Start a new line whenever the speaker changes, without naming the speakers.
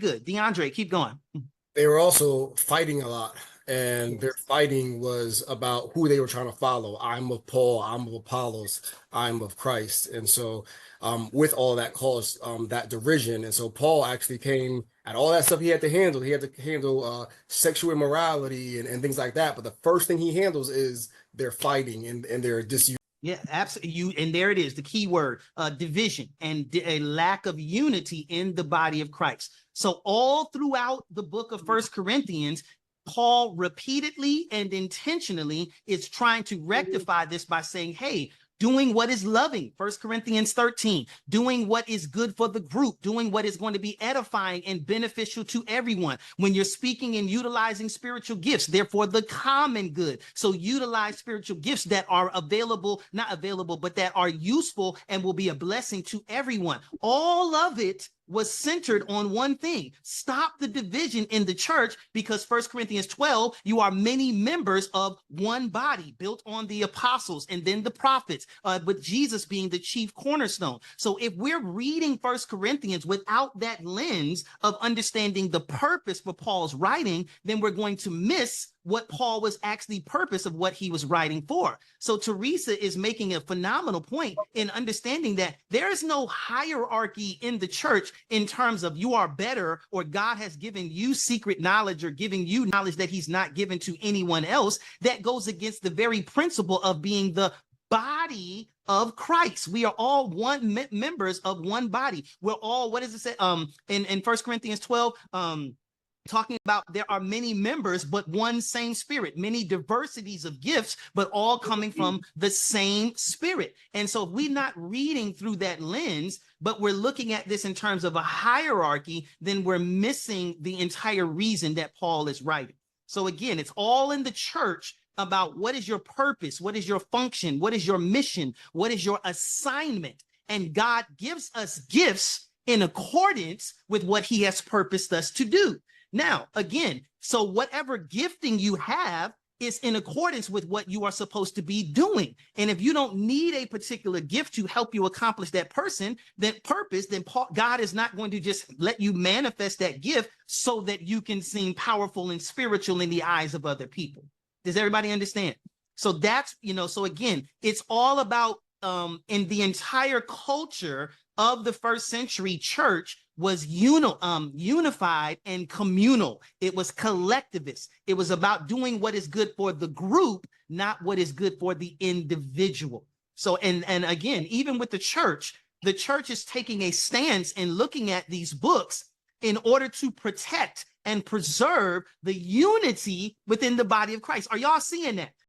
good. DeAndre, keep going.
They were also fighting a lot, and their fighting was about who they were trying to follow. I'm of Paul, I'm of Apollos, I'm of Christ. And so with all that caused that derision. And so Paul actually came at all that stuff he had to handle. He had to handle sexual immorality and things like that. But the first thing he handles is their fighting and their disunity.
Yeah, absolutely. And there it is, the key word, division and a lack of unity in the body of Christ. So all throughout the book of First Corinthians, Paul repeatedly and intentionally is trying to rectify this by saying, hey, doing what is loving, 1 Corinthians 13, doing what is good for the group, doing what is going to be edifying and beneficial to everyone. When you're speaking and utilizing spiritual gifts, therefore the common good. So utilize spiritual gifts that are available, not available, but that are useful and will be a blessing to everyone. All of it was centered on one thing: stop the division in the church, because 1 Corinthians 12, you are many members of one body built on the apostles and then the prophets, with Jesus being the chief cornerstone. So if we're reading 1 Corinthians without that lens of understanding the purpose for Paul's writing, then we're going to miss what Paul was actually purpose of what he was writing for. So Teresa is making a phenomenal point in understanding that there is no hierarchy in the church in terms of you are better or God has given you secret knowledge or giving you knowledge that he's not given to anyone else. That goes against the very principle of being the body of Christ. We are all one members of one body. We're all, what does it say in 1 Corinthians 12, talking about there are many members, but one same spirit, many diversities of gifts, but all coming from the same spirit. And so if we're not reading through that lens, but we're looking at this in terms of a hierarchy, then we're missing the entire reason that Paul is writing. So again, it's all in the church about what is your purpose, what is your function, what is your mission, what is your assignment. And God gives us gifts in accordance with what he has purposed us to do. Now, again, so whatever gifting you have is in accordance with what you are supposed to be doing. And if you don't need a particular gift to help you accomplish that purpose, then God is not going to just let you manifest that gift so that you can seem powerful and spiritual in the eyes of other people. Does everybody understand? So that's, so again, it's all about in the entire culture of the first century church was unified and communal. It was collectivist. It was about doing what is good for the group, not what is good for the individual. So, and again, even with the church is taking a stance and looking at these books in order to protect and preserve the unity within the body of Christ. Are y'all seeing that?